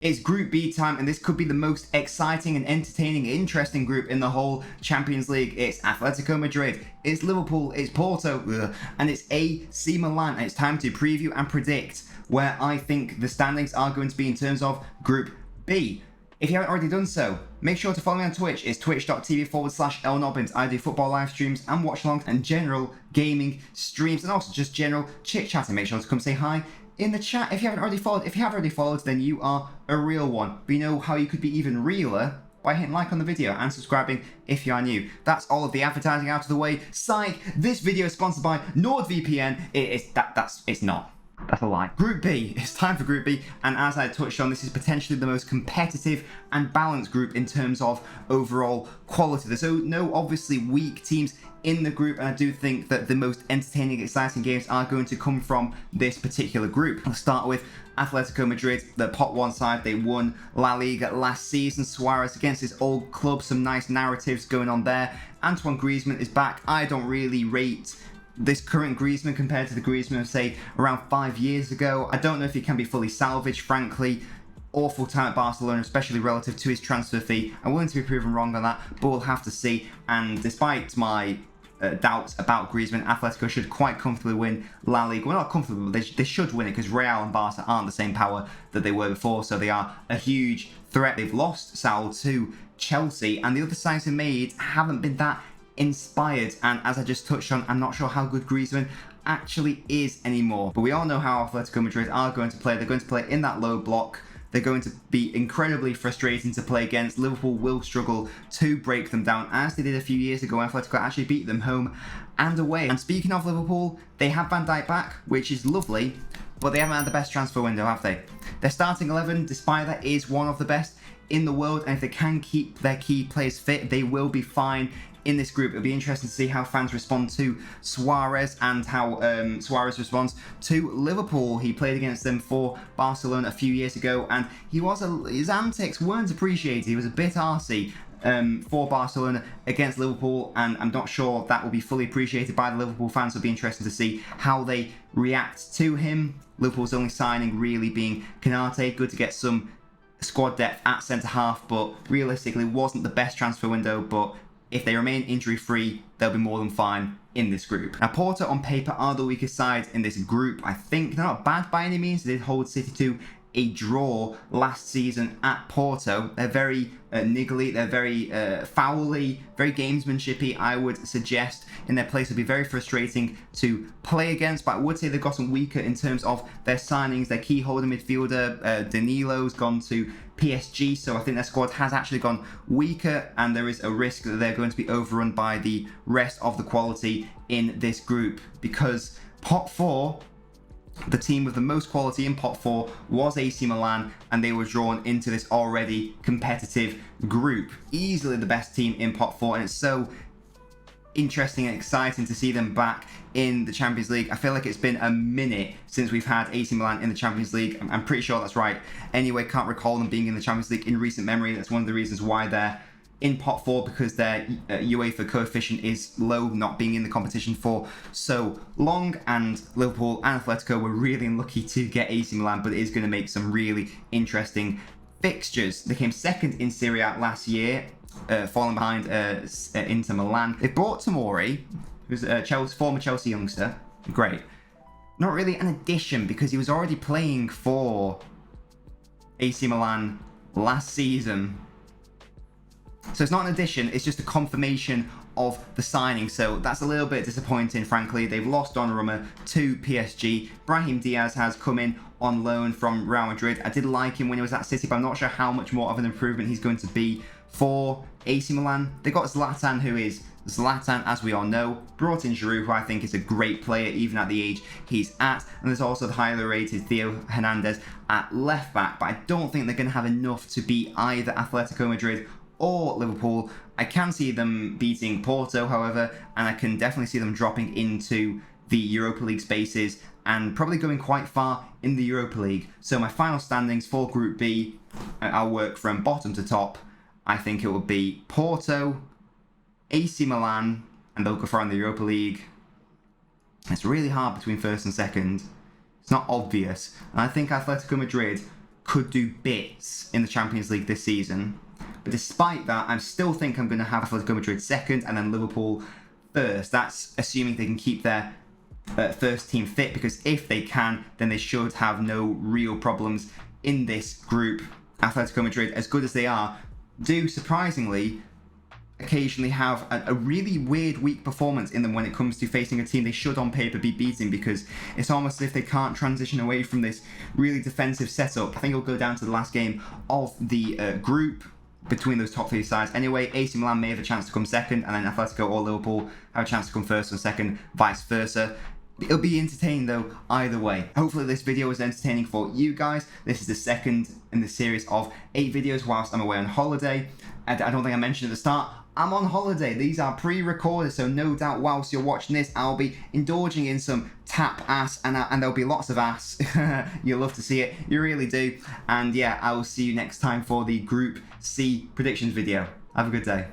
It's Group B time, and this could be the most exciting and entertaining, interesting group in the whole Champions League. It's Atletico Madrid, it's Liverpool, it's Porto, and it's AC Milan. And it's time to preview and predict where I think the standings are going to be in terms of Group B. If you haven't already done so, make sure to follow me on Twitch. It's twitch.tv/LNobbins. I do football live streams and watch alongs and general gaming streams, and also just general chit chatting. Make sure to come say hi in the chat if you haven't already followed. If you have already followed, then you are a real one. But you know how you could be even realer by hitting like on the video and subscribing if you are new. That's all of the advertising out of the way. Psych! This video is sponsored by NordVPN. It's not. That's a lie. Group B. It's time for Group B, and as I touched on, this is potentially the most competitive and balanced group in terms of overall quality. There's no obviously weak teams in the group, and I do think that the most entertaining, exciting games are going to come from this particular group. I'll start with Atletico Madrid, the pot one side. They won La Liga last season. Suarez against his old club, some nice narratives going on there. Antoine Griezmann is back. I don't really rate this current Griezmann compared to the Griezmann of, say, around 5 years ago. I don't know if he can be fully salvaged, frankly. Awful time at Barcelona, especially relative to his transfer fee. I'm willing to be proven wrong on that, but we'll have to see. And despite my doubts about Griezmann, Atletico should quite comfortably win La Liga. Well, not comfortably, but they should win it, because Real and Barca aren't the same power that they were before, so they are a huge threat. They've lost Saul to Chelsea, and the other signings they made haven't been that inspired, and as I just touched on, I'm not sure how good Griezmann actually is anymore. But we all know how Atletico Madrid are going to play. They're going to play in that low block. They're going to be incredibly frustrating to play against. Liverpool will struggle to break them down, as they did a few years ago when Atletico actually beat them home and away. And speaking of Liverpool, they have Van Dijk back, which is lovely, but they haven't had the best transfer window, have they? Their starting 11, despite that, is one of the best in the world, and if they can keep their key players fit, they will be fine in this group. It'll be interesting to see how fans respond to Suarez and how Suarez responds to Liverpool. He played against them for Barcelona a few years ago, and his antics weren't appreciated. He was a bit arsey for Barcelona against Liverpool, and I'm not sure that will be fully appreciated by the Liverpool fans. It'll be interesting to see how they react to him. Liverpool's only signing really being Canate. Good to get some squad depth at centre-half, but realistically wasn't the best transfer window. But if they remain injury-free, they'll be more than fine in this group. Now, Porto on paper are the weakest side in this group. I think they're not bad by any means. They did hold City to a draw last season at Porto. They're very niggly, they're very foully, very gamesmanshipy. I would suggest in their place would be very frustrating to play against, but I would say they've gotten weaker in terms of their signings. Their key holding midfielder, Danilo's gone to PSG, so I think their squad has actually gone weaker, and there is a risk that they're going to be overrun by the rest of the quality in this group, because pot 4, the team with the most quality in pot 4 was AC Milan, and they were drawn into this already competitive group. Easily the best team in pot 4, and it's so interesting and exciting to see them back in the Champions League. I feel like it's been a minute since we've had AC Milan in the Champions League. I'm pretty sure that's right. Anyway, can't recall them being in the Champions League in recent memory. That's one of the reasons why they're in pot 4, because their UEFA coefficient is low, not being in the competition for so long. And Liverpool and Atletico were really unlucky to get AC Milan, but it is going to make some really interesting fixtures. They came second in Serie A last year, falling behind Inter Milan. They brought Tomori, who's a former Chelsea youngster. Great. Not really an addition, because he was already playing for AC Milan last season. So it's not an addition, it's just a confirmation of the signing. So that's a little bit disappointing, frankly. They've lost Donnarumma to PSG. Brahim Diaz has come in on loan from Real Madrid. I did like him when he was at City, but I'm not sure how much more of an improvement he's going to be for AC Milan. They got Zlatan, who is Zlatan, as we all know. Brought in Giroud, who I think is a great player, even at the age he's at. And there's also the highly rated Theo Hernandez at left back. But I don't think they're going to have enough to beat either Atletico Madrid or Liverpool. I can see them beating Porto, however, and I can definitely see them dropping into the Europa League spaces and probably going quite far in the Europa League. So my final standings for Group B, I'll work from bottom to top. I think it will be Porto, AC Milan, and they'll go far in the Europa League. It's really hard between first and second. It's not obvious. And I think Atletico Madrid could do bits in the Champions League this season. But despite that, I still think I'm going to have Atletico Madrid second and then Liverpool first. That's assuming they can keep their first team fit, because if they can, then they should have no real problems in this group. Atletico Madrid, as good as they are, do surprisingly occasionally have a really weird weak performance in them when it comes to facing a team they should on paper be beating, because it's almost as if they can't transition away from this really defensive setup. I think it'll go down to the last game of the group between those top three sides. Anyway, AC Milan may have a chance to come second, and then Atletico or Liverpool have a chance to come first and second, vice versa. It'll be entertaining though, either way. Hopefully this video was entertaining for you guys. This is the second in the series of 8 videos whilst I'm away on holiday. And I don't think I mentioned at the start, I'm on holiday. These are pre-recorded, so no doubt whilst you're watching this, I'll be indulging in some tap ass, and there'll be lots of ass. You'll love to see it, you really do. And yeah, I will see you next time for the Group C predictions video. Have a good day.